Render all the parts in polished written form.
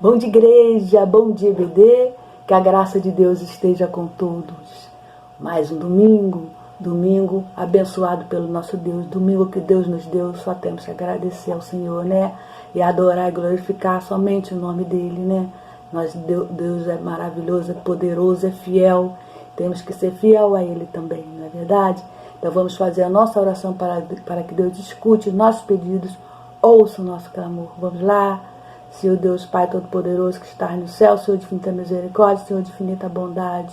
Bom dia, igreja, bom dia, EBD, que a graça de Deus esteja com todos. Mais um domingo abençoado pelo nosso Deus, domingo que Deus nos deu, só temos que agradecer ao Senhor, né? E adorar e glorificar somente o nome dEle, né? Deus é maravilhoso, é poderoso, é fiel, temos que ser fiel a Ele também, não é verdade? Então vamos fazer a nossa oração para que Deus escute nossos pedidos, ouça o nosso clamor. Vamos lá. Senhor Deus, Pai Todo-Poderoso que está no céu, Senhor de infinita misericórdia, Senhor de infinita bondade.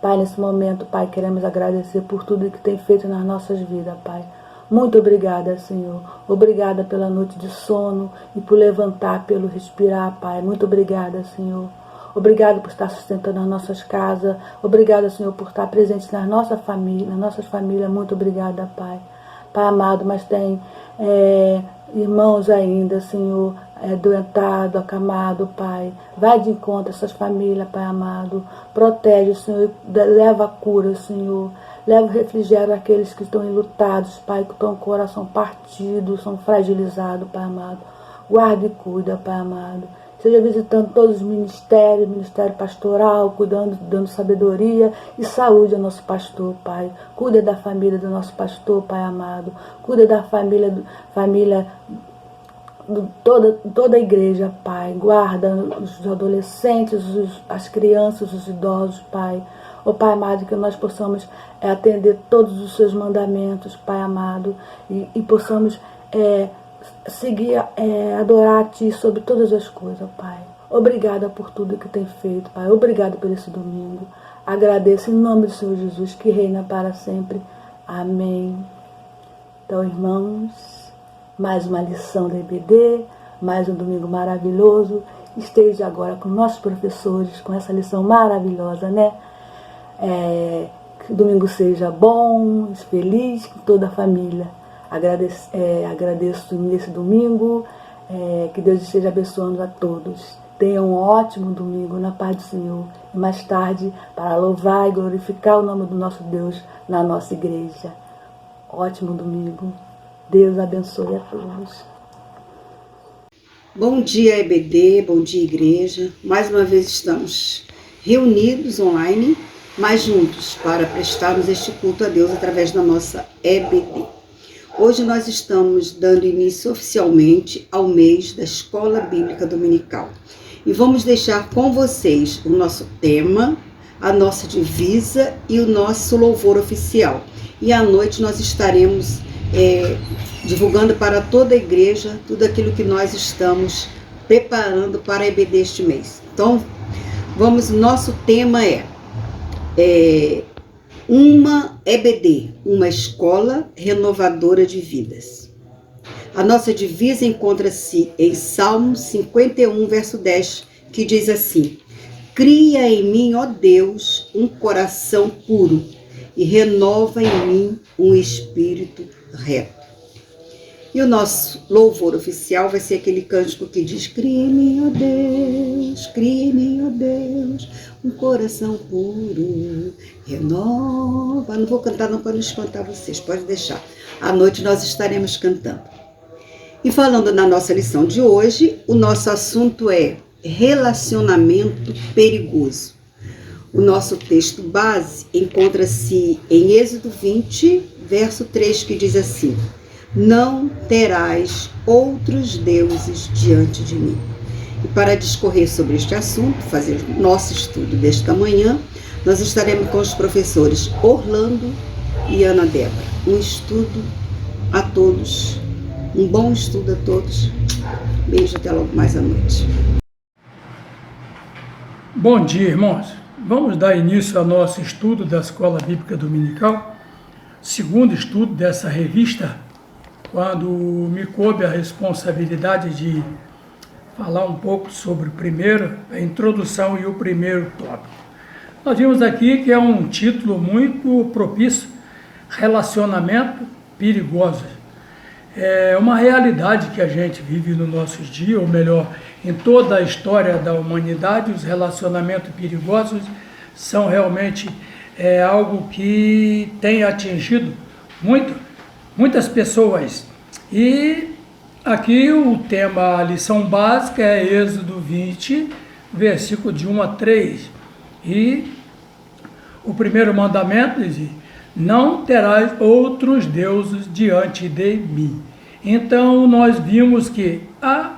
Pai, nesse momento, Pai, queremos agradecer por tudo que tem feito nas nossas vidas, Pai. Muito obrigada, Senhor. Obrigada pela noite de sono e por levantar, pelo respirar, Pai. Muito obrigada, Senhor. Obrigado por estar sustentando as nossas casas. Obrigada, Senhor, por estar presente nas nossas famílias. Muito obrigada, Pai. Pai amado, mas tem irmãos ainda, Senhor, doentado, acamado, Pai. Vai de encontro a essas famílias, Pai amado. Protege, Senhor, leva a cura, Senhor. Leva o refrigério àqueles que estão enlutados, Pai, que estão com o coração partido, são fragilizados, Pai amado. Guarda e cuida, Pai amado. Seja visitando todos os ministérios, ministério pastoral, cuidando, dando sabedoria e saúde ao nosso pastor, Pai. Cuida da família do nosso pastor, Pai amado. Cuida da família toda a igreja, Pai. Guarda os adolescentes, as crianças, os idosos, Pai. Ó Pai amado, que nós possamos atender todos os seus mandamentos, Pai amado, e possamos seguir, adorar a Ti sobre todas as coisas, Pai. Obrigada por tudo que tem feito, Pai. Obrigada por esse domingo. Agradeço em nome do Senhor Jesus, que reina para sempre. Amém. Então, irmãos, mais uma lição da EBD, mais um domingo maravilhoso. Esteja agora com nossos professores, com essa lição maravilhosa, né? Que o domingo seja bom, feliz, com toda a família. Agradeço nesse domingo, que Deus esteja abençoando a todos. Tenham um ótimo domingo na paz do Senhor. E mais tarde, para louvar e glorificar o nome do nosso Deus na nossa igreja. Ótimo domingo. Deus abençoe a todos. Bom dia, EBD, bom dia, igreja. Mais uma vez estamos reunidos online, mas juntos para prestarmos este culto a Deus através da nossa EBD. Hoje nós estamos dando início oficialmente ao mês da Escola Bíblica Dominical. E vamos deixar com vocês o nosso tema, a nossa divisa e o nosso louvor oficial. E à noite nós estaremos divulgando para toda a igreja tudo aquilo que nós estamos preparando para a EBD este mês. Então, nosso tema é uma EBD, uma escola renovadora de vidas. A nossa divisa encontra-se em Salmo 51, verso 10, que diz assim: cria em mim, ó Deus, um coração puro e renova em mim um espírito reto. E o nosso louvor oficial vai ser aquele cântico que diz: cria em mim, ó Deus, um coração puro, renova. Não vou cantar não para não espantar vocês, pode deixar. À noite nós estaremos cantando. E falando na nossa lição de hoje, o nosso assunto é relacionamento perigoso. O nosso texto base encontra-se em Êxodo 20, verso 3, que diz assim: não terás outros deuses diante de mim. E para discorrer sobre este assunto, fazer nosso estudo desta manhã, nós estaremos com os professores Orlando e Ana Débora. Um estudo a todos, um bom estudo a todos. Beijo, até logo mais à noite. Bom dia, irmãos. Vamos dar início ao nosso estudo da Escola Bíblica Dominical, segundo estudo dessa revista, quando me coube a responsabilidade de falar um pouco sobre a introdução e o primeiro tópico. Nós vimos aqui que é um título muito propício: relacionamento perigoso. É uma realidade que a gente vive nos nossos dias, ou melhor, em toda a história da humanidade. Os relacionamentos perigosos são realmente algo que tem atingido muitas pessoas. E aqui o tema, a lição básica é Êxodo 20, versículo de 1 a 3. E o primeiro mandamento diz: não terás outros deuses diante de mim. Então nós vimos que a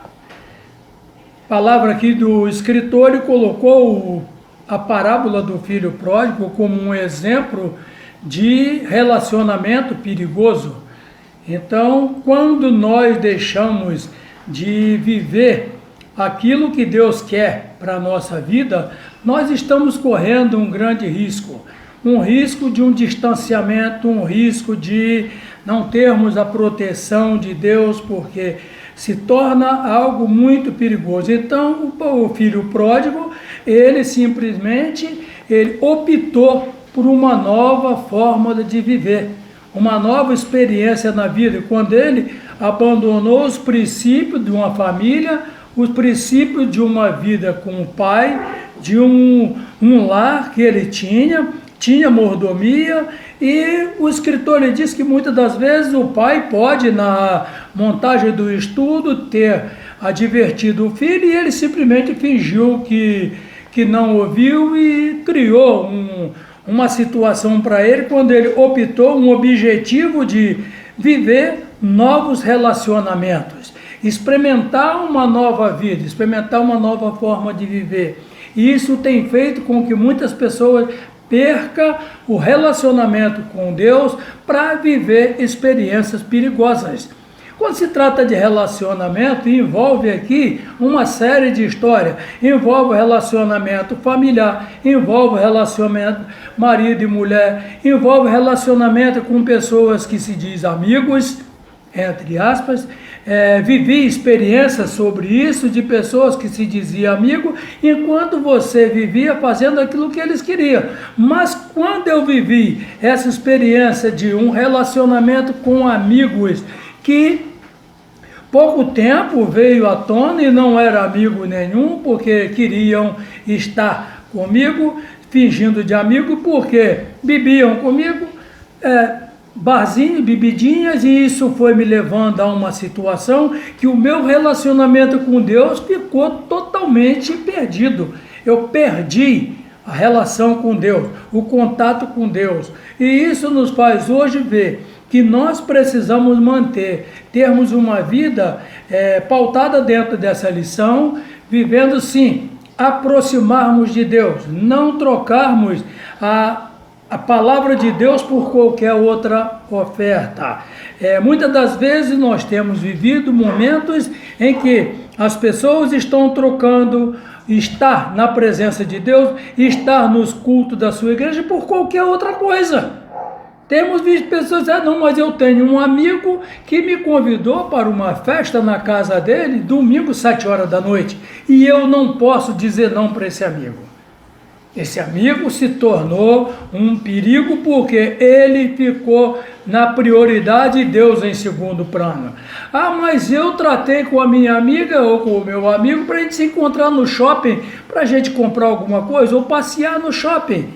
palavra aqui do escritor, ele colocou a parábola do filho pródigo como um exemplo de relacionamento perigoso. Então, quando nós deixamos de viver aquilo que Deus quer para a nossa vida, nós estamos correndo um grande risco. Um risco de um distanciamento, um risco de não termos a proteção de Deus, porque se torna algo muito perigoso. Então, o filho pródigo, ele simplesmente optou por uma nova forma de viver, uma nova experiência na vida. Quando ele abandonou os princípios de uma família, os princípios de uma vida com o pai, de um lar que ele tinha mordomia, e o escritor ele diz que muitas das vezes o pai pode, na montagem do estudo, ter advertido o filho, e ele simplesmente fingiu que não ouviu e criou uma situação para ele, quando ele optou um objetivo de viver novos relacionamentos, experimentar uma nova vida, experimentar uma nova forma de viver. E isso tem feito com que muitas pessoas perca o relacionamento com Deus para viver experiências perigosas. Quando se trata de relacionamento, envolve aqui uma série de histórias. Envolve relacionamento familiar, envolve relacionamento marido e mulher, envolve relacionamento com pessoas que se diz amigos, entre aspas. Vivi experiências sobre isso, de pessoas que se diziam amigo, enquanto você vivia fazendo aquilo que eles queriam. Mas quando eu vivi essa experiência de um relacionamento com amigos, que pouco tempo veio à tona e não era amigo nenhum, porque queriam estar comigo, fingindo de amigo, porque bebiam comigo, barzinho, bebidinhas, e isso foi me levando a uma situação que o meu relacionamento com Deus ficou totalmente perdido. Eu perdi a relação com Deus, o contato com Deus, e isso nos faz hoje ver que nós precisamos termos uma vida pautada dentro dessa lição, vivendo sim, aproximarmos de Deus, não trocarmos a palavra de Deus por qualquer outra oferta. Muitas das vezes nós temos vivido momentos em que as pessoas estão trocando estar na presença de Deus, estar nos cultos da sua igreja por qualquer outra coisa. Temos visto pessoas dizendo: não, mas eu tenho um amigo que me convidou para uma festa na casa dele, domingo, 7 horas da noite, e eu não posso dizer não para esse amigo. Esse amigo se tornou um perigo porque ele ficou na prioridade e Deus em segundo plano. Ah, mas eu tratei com a minha amiga ou com o meu amigo para a gente se encontrar no shopping, para a gente comprar alguma coisa ou passear no shopping.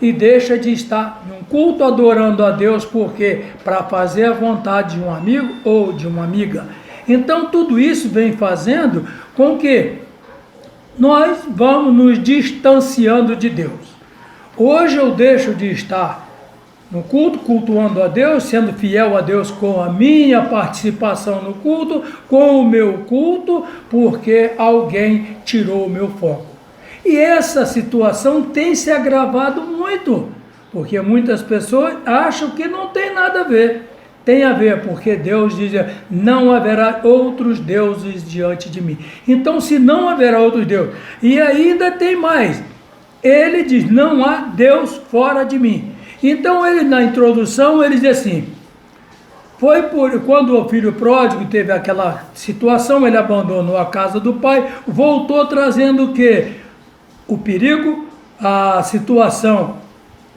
E deixa de estar num culto adorando a Deus, porque para fazer a vontade de um amigo ou de uma amiga. Então tudo isso vem fazendo com que nós vamos nos distanciando de Deus. Hoje eu deixo de estar no culto, cultuando a Deus, sendo fiel a Deus com a minha participação no culto, com o meu culto, porque alguém tirou o meu foco. E essa situação tem se agravado muito, porque muitas pessoas acham que não tem nada a ver. Tem a ver, porque Deus diz: não haverá outros deuses diante de mim. Então, se não haverá outros deuses, e ainda tem mais, ele diz: não há Deus fora de mim. Então, ele, na introdução, ele diz assim: quando o filho pródigo teve aquela situação, ele abandonou a casa do pai, voltou trazendo o quê? O perigo, a situação,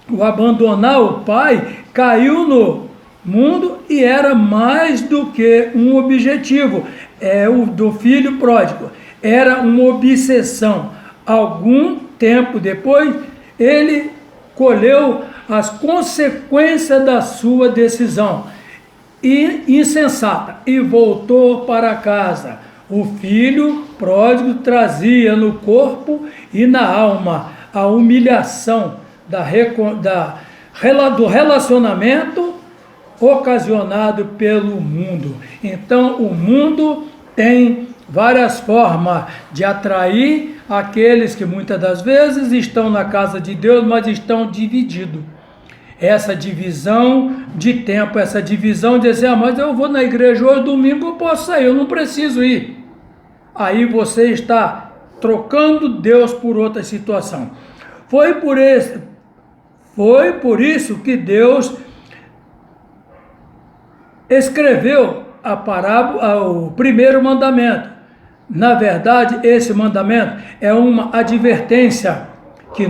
o abandonar o pai, caiu no mundo e era mais do que um objetivo. O do filho pródigo era uma obsessão. Algum tempo depois, ele colheu as consequências da sua decisão. e insensata, e voltou para casa. O filho pródigo trazia no corpo e na alma a humilhação do relacionamento ocasionado pelo mundo. Então, o mundo tem várias formas de atrair aqueles que muitas das vezes estão na casa de Deus, mas estão divididos. Essa divisão de tempo, essa divisão de dizer, mas eu vou na igreja hoje, domingo eu posso sair, eu não preciso ir. Aí você está trocando Deus por outra situação. Foi por isso que Deus escreveu a parábola, o primeiro mandamento. Na verdade, esse mandamento é uma advertência que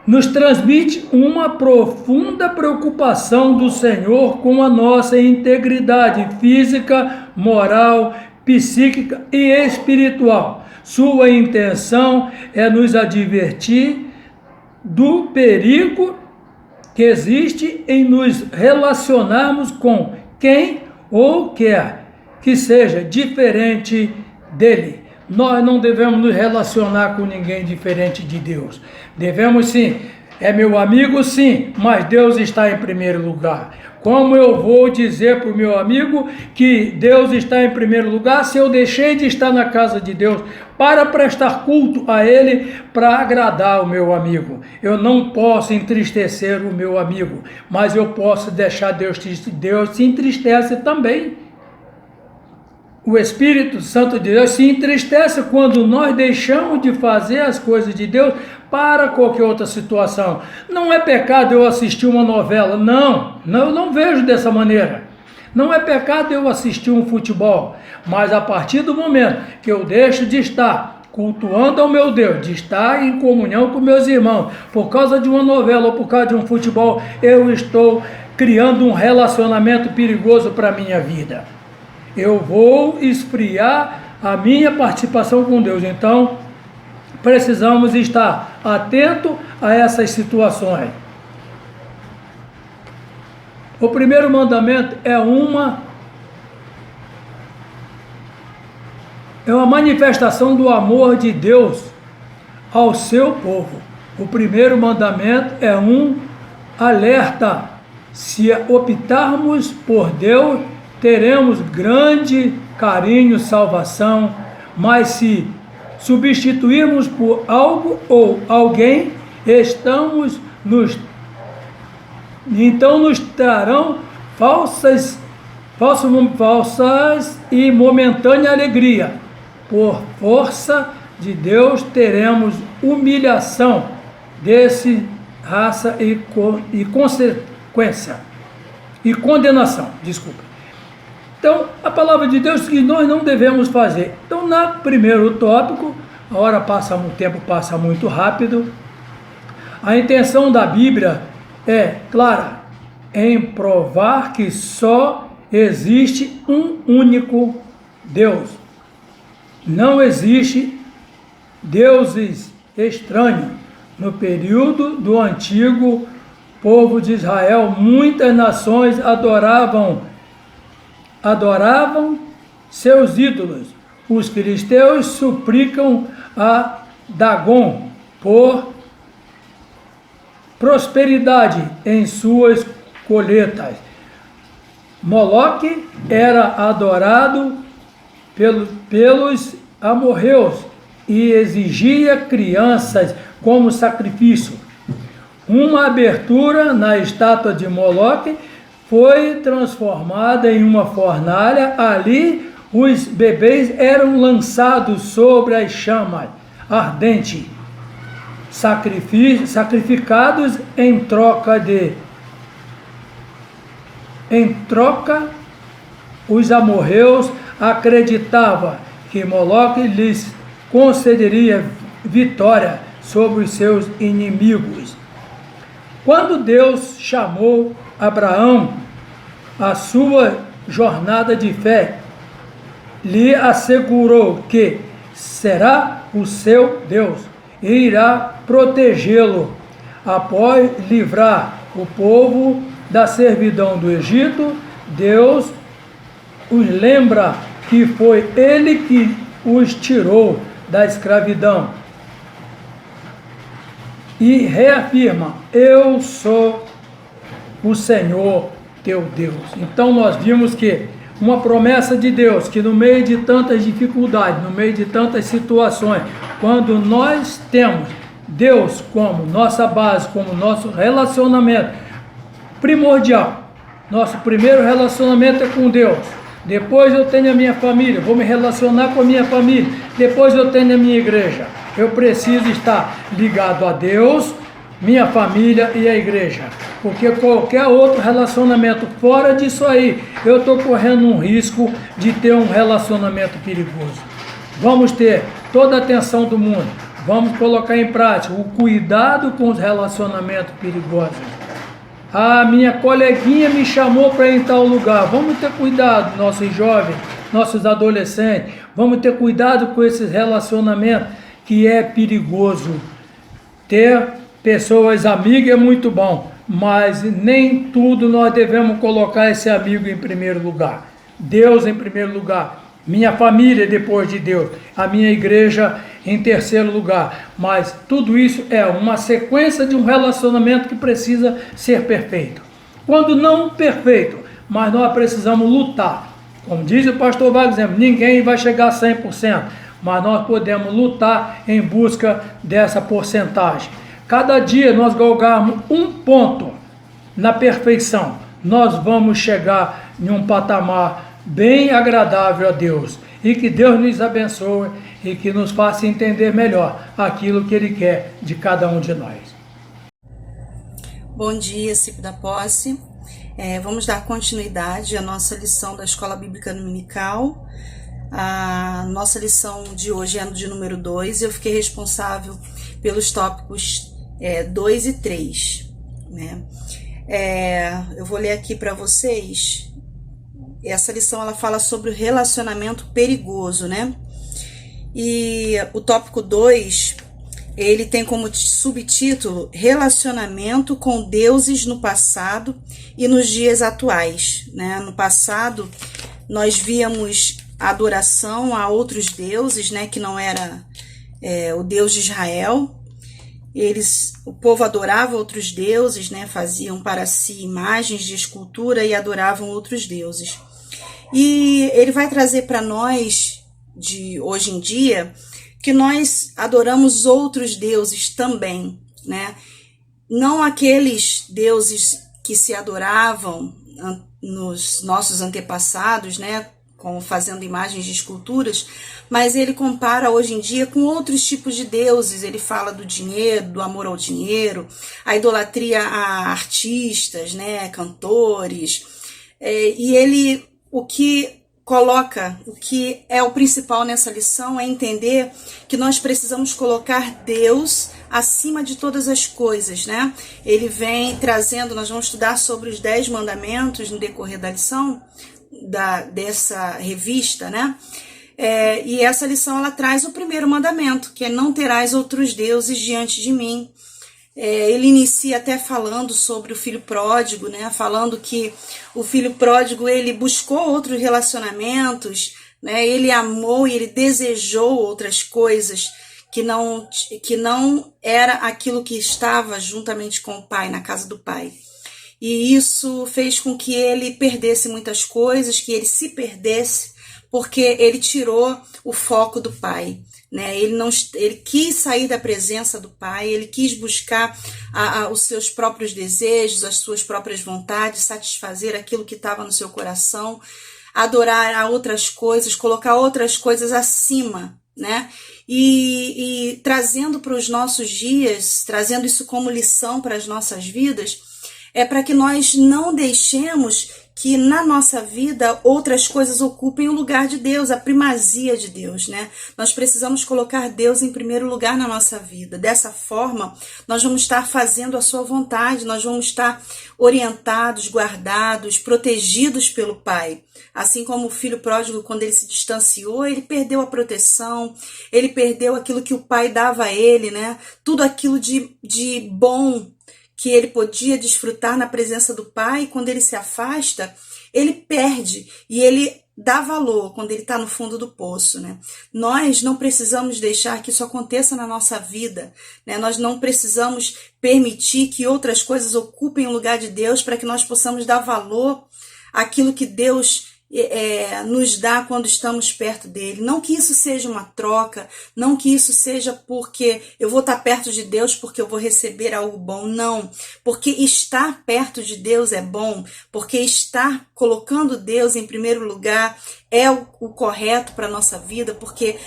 nos transmite uma profunda preocupação do Senhor com a nossa integridade física, moral, psíquica e espiritual. Sua intenção é nos advertir do perigo que existe em nos relacionarmos com quem ou quer que seja diferente dele. Nós não devemos nos relacionar com ninguém diferente de Deus. Devemos sim, é meu amigo sim, mas Deus está em primeiro lugar. Como eu vou dizer para o meu amigo que Deus está em primeiro lugar se eu deixei de estar na casa de Deus para prestar culto a Ele, para agradar o meu amigo? Eu não posso entristecer o meu amigo, mas eu posso deixar Deus triste. Deus se entristece também. O Espírito Santo de Deus se entristece quando nós deixamos de fazer as coisas de Deus para qualquer outra situação. Não é pecado eu assistir uma novela, não, eu não vejo dessa maneira. Não é pecado eu assistir um futebol, mas a partir do momento que eu deixo de estar cultuando ao meu Deus, de estar em comunhão com meus irmãos, por causa de uma novela ou por causa de um futebol, eu estou criando um relacionamento perigoso para a minha vida. Eu vou esfriar a minha participação com Deus. Então, precisamos estar atentos a essas situações. O primeiro mandamento é uma manifestação do amor de Deus ao seu povo. O primeiro mandamento é um alerta. Se optarmos por Deus, teremos grande carinho, salvação, mas se substituirmos por algo ou alguém, então nos trarão falsas e momentânea alegria. Por força de Deus teremos humilhação, raça e consequência, e condenação, desculpa. Então, a palavra de Deus que nós não devemos fazer. Então, no primeiro tópico, a hora passa, o tempo passa muito rápido. A intenção da Bíblia é clara, em provar que só existe um único Deus. Não existe deuses estranhos. No período do antigo povo de Israel, muitas nações adoravam seus ídolos. Os filisteus suplicam a Dagon por prosperidade em suas colheitas. Moloque era adorado pelos amorreus e exigia crianças como sacrifício. Uma abertura na estátua de Moloque foi transformada em uma fornalha. Ali os bebês eram lançados sobre as chamas ardentes, sacrificados em troca, os amorreus acreditavam que Moloque lhes concederia vitória sobre os seus inimigos. Quando Deus chamou Abraão a sua jornada de fé, lhe assegurou que será o seu Deus e irá protegê-lo após livrar o povo da servidão do Egito, Deus os lembra que foi Ele que os tirou da escravidão. E reafirma: eu sou o Senhor teu Deus. Então nós vimos que uma promessa de Deus, que no meio de tantas dificuldades, no meio de tantas situações, quando nós temos Deus como nossa base, como nosso relacionamento primordial, nosso primeiro relacionamento é com Deus. Depois eu tenho a minha família, vou me relacionar com a minha família. Depois eu tenho a minha igreja. Eu preciso estar ligado a Deus, minha família e a igreja. Porque qualquer outro relacionamento fora disso aí, eu estou correndo um risco de ter um relacionamento perigoso. Vamos ter toda a atenção do mundo. Vamos colocar em prática o cuidado com os relacionamentos perigosos. Ah, minha coleguinha me chamou para ir em tal lugar. Vamos ter cuidado, nossos jovens, nossos adolescentes. Vamos ter cuidado com esses relacionamentos que é perigoso. Ter pessoas amigas é muito bom, mas nem tudo nós devemos colocar esse amigo em primeiro lugar. Deus em primeiro lugar. Minha família depois de Deus, a minha igreja em terceiro lugar, mas tudo isso é uma sequência de um relacionamento que precisa ser perfeito. Quando não perfeito, mas nós precisamos lutar. Como diz o pastor Wagner, ninguém vai chegar a 100%, mas nós podemos lutar em busca dessa porcentagem. Cada dia nós galgarmos um ponto na perfeição, nós vamos chegar em um patamar bem agradável a Deus, e que Deus nos abençoe e que nos faça entender melhor aquilo que Ele quer de cada um de nós. Bom dia, Cipo da Posse. Vamos dar continuidade à nossa lição da Escola Bíblica Dominical. A nossa lição de hoje é de número 2. Eu fiquei responsável pelos tópicos 2 e 3. Né? Eu vou ler aqui para vocês. Essa lição ela fala sobre o relacionamento perigoso, né? E o tópico 2, ele tem como subtítulo Relacionamento com deuses no passado e nos dias atuais, né? No passado, nós víamos adoração a outros deuses, né? Que não era o Deus de Israel. O povo adorava outros deuses, né? Faziam para si imagens de escultura e adoravam outros deuses. E ele vai trazer para nós, de hoje em dia, que nós adoramos outros deuses também, né? Não aqueles deuses que se adoravam nos nossos antepassados, né? Como fazendo imagens de esculturas, mas ele compara hoje em dia com outros tipos de deuses. Ele fala do dinheiro, do amor ao dinheiro, a idolatria a artistas, né? Cantores, e ele... O que é o principal nessa lição é entender que nós precisamos colocar Deus acima de todas as coisas, né? Ele vem trazendo, nós vamos estudar sobre os 10 mandamentos no decorrer da lição, dessa revista, né? E essa lição, ela traz o primeiro mandamento, que é não terás outros deuses diante de mim. Ele inicia até falando sobre o filho pródigo, né? Falando que o filho pródigo, ele buscou outros relacionamentos, né? Ele amou e ele desejou outras coisas que não era aquilo que estava juntamente com o pai, na casa do pai. E isso fez com que ele perdesse muitas coisas, que ele se perdesse, porque ele tirou o foco do pai. Né? Ele quis sair da presença do Pai, ele quis buscar os seus próprios desejos, as suas próprias vontades, satisfazer aquilo que estava no seu coração, adorar a outras coisas, colocar outras coisas acima, né? E trazendo para os nossos dias, trazendo isso como lição para as nossas vidas, é para que nós não deixemos que na nossa vida outras coisas ocupem o lugar de Deus, a primazia de Deus, né? Nós precisamos colocar Deus em primeiro lugar na nossa vida. Dessa forma, nós vamos estar fazendo a sua vontade, nós vamos estar orientados, guardados, protegidos pelo Pai. Assim como o filho pródigo, quando ele se distanciou, ele perdeu a proteção, ele perdeu aquilo que o Pai dava a ele, né? Tudo aquilo de bom que ele podia desfrutar na presença do Pai, quando ele se afasta, ele perde e ele dá valor quando ele está no fundo do poço, né? Nós não precisamos deixar que isso aconteça na nossa vida, né? Nós não precisamos permitir que outras coisas ocupem o lugar de Deus para que nós possamos dar valor àquilo que Deus nos dá quando estamos perto dele. Não que isso seja uma troca, não que isso seja porque eu vou estar perto de Deus porque eu vou receber algo bom, não. Porque estar perto de Deus é bom, porque estar colocando Deus em primeiro lugar é o correto para a nossa vida, porque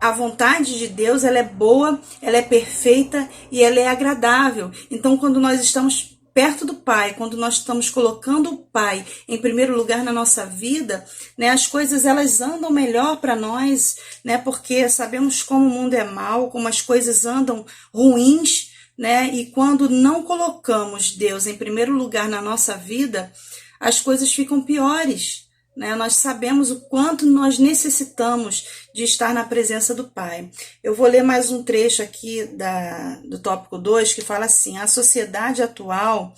a vontade de Deus, ela é boa, ela é perfeita e ela é agradável. Então, quando nós estamos perto do Pai, quando nós estamos colocando o Pai em primeiro lugar na nossa vida, né, as coisas elas andam melhor para nós, né, porque sabemos como o mundo é mau, como as coisas andam ruins, né, e quando não colocamos Deus em primeiro lugar na nossa vida, as coisas ficam piores, né? Nós sabemos o quanto nós necessitamos de estar na presença do Pai. Eu vou ler mais um trecho aqui do tópico 2, que fala assim: a sociedade atual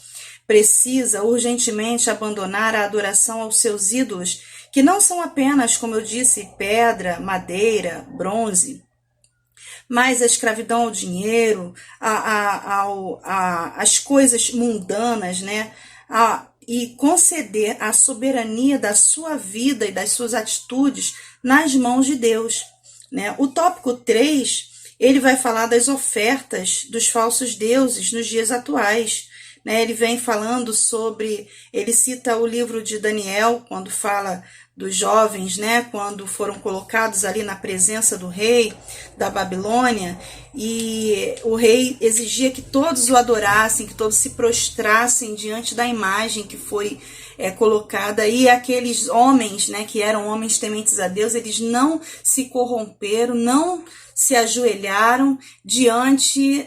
precisa urgentemente abandonar a adoração aos seus ídolos, que não são apenas, como eu disse, pedra, madeira, bronze, mas a escravidão ao dinheiro, as coisas mundanas, né? E conceder a soberania da sua vida e das suas atitudes nas mãos de Deus, né? O tópico 3, ele vai falar das ofertas dos falsos deuses nos dias atuais, né? Ele vem falando ele cita o livro de Daniel, quando fala dos jovens, né, quando foram colocados ali na presença do rei da Babilônia, e o rei exigia que todos o adorassem, que todos se prostrassem diante da imagem que foi colocada, e aqueles homens, né, que eram homens tementes a Deus, eles não se corromperam, não se ajoelharam diante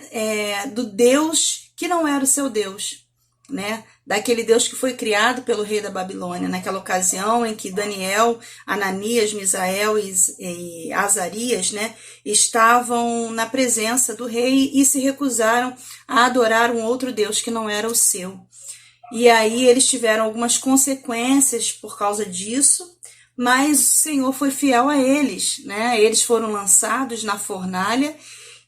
do Deus que não era o seu Deus, né? Daquele Deus que foi criado pelo rei da Babilônia, naquela ocasião em que Daniel, Ananias, Misael e Azarias, né, estavam na presença do rei e se recusaram a adorar um outro Deus que não era o seu. E aí eles tiveram algumas consequências por causa disso, mas o Senhor foi fiel a eles, né? Eles foram lançados na fornalha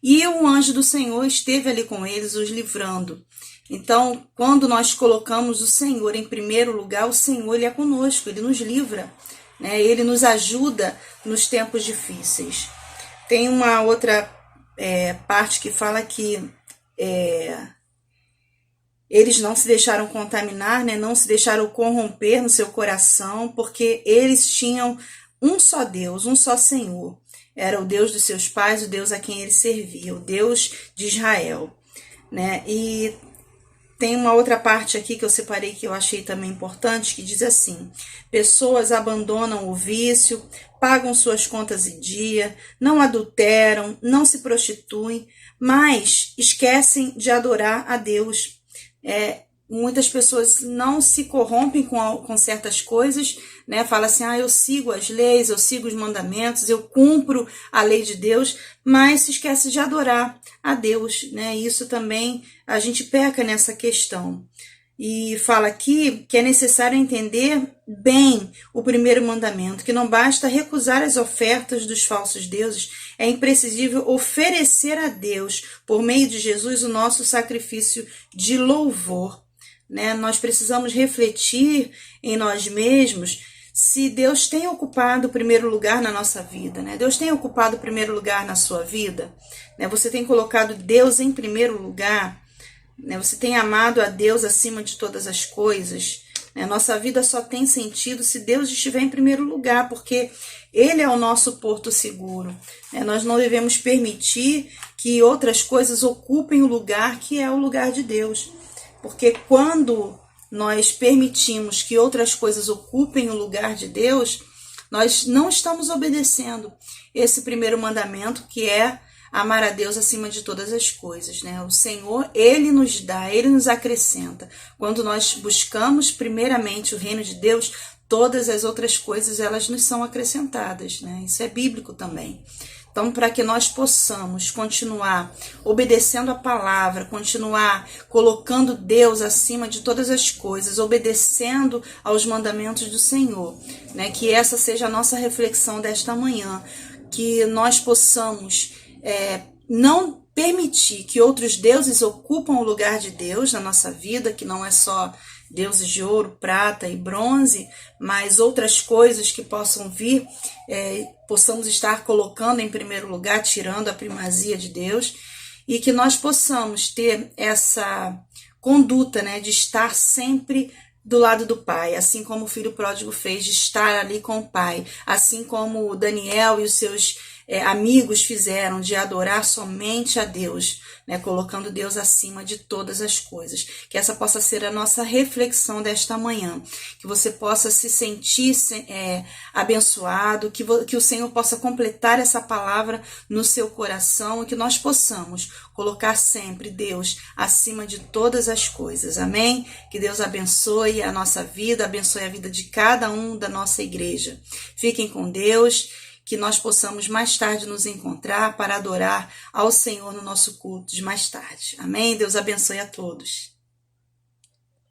e o anjo do Senhor esteve ali com eles, os livrando. Então, quando nós colocamos o Senhor em primeiro lugar, o Senhor ele é conosco, ele nos livra, né? Ele nos ajuda nos tempos difíceis. Tem uma outra parte que fala que eles não se deixaram contaminar, né? Não se deixaram corromper no seu coração, porque eles tinham um só Deus, um só Senhor. Era o Deus dos seus pais, o Deus a quem eles serviam, o Deus de Israel, né? E tem uma outra parte aqui que eu separei que eu achei também importante, que diz assim: pessoas abandonam o vício, pagam suas contas em dia, não adulteram, não se prostituem, mas esquecem de adorar a Deus. Muitas pessoas não se corrompem com certas coisas, né? Fala assim, eu sigo as leis, eu sigo os mandamentos, eu cumpro a lei de Deus, mas se esquece de adorar a Deus, né? Isso também a gente peca nessa questão. E fala aqui que é necessário entender bem o primeiro mandamento, que não basta recusar as ofertas dos falsos deuses, é imprescindível oferecer a Deus, por meio de Jesus, o nosso sacrifício de louvor, né? Nós precisamos refletir em nós mesmos se Deus tem ocupado o primeiro lugar na nossa vida, né? Deus tem ocupado o primeiro lugar na sua vida, né? Você tem colocado Deus em primeiro lugar, né? Você tem amado a Deus acima de todas as coisas, né? Nossa vida só tem sentido se Deus estiver em primeiro lugar, porque Ele é o nosso porto seguro, né? Nós não devemos permitir que outras coisas ocupem o lugar que é o lugar de Deus, porque quando nós permitimos que outras coisas ocupem o lugar de Deus, nós não estamos obedecendo esse primeiro mandamento, que é amar a Deus acima de todas as coisas, né? O Senhor, Ele nos dá, Ele nos acrescenta. Quando nós buscamos primeiramente o reino de Deus, todas as outras coisas, elas nos são acrescentadas, né? Isso é bíblico também. Então, para que nós possamos continuar obedecendo a palavra, continuar colocando Deus acima de todas as coisas, obedecendo aos mandamentos do Senhor, né? Que essa seja a nossa reflexão desta manhã, que nós possamos não permitir que outros deuses ocupam o lugar de Deus na nossa vida, que não é só deuses de ouro, prata e bronze, mas outras coisas que possam vir, possamos estar colocando em primeiro lugar, tirando a primazia de Deus, e que nós possamos ter essa conduta, né, de estar sempre do lado do Pai, assim como o filho pródigo fez, de estar ali com o Pai, assim como Daniel e os seus amigos fizeram, de adorar somente a Deus, né, colocando Deus acima de todas as coisas. Que essa possa ser a nossa reflexão desta manhã, que você possa se sentir abençoado, que o Senhor possa completar essa palavra no seu coração e que nós possamos colocar sempre Deus acima de todas as coisas. Amém? Que Deus abençoe a nossa vida, abençoe a vida de cada um da nossa igreja. Fiquem com Deus. Que nós possamos mais tarde nos encontrar para adorar ao Senhor no nosso culto de mais tarde. Amém? Deus abençoe a todos.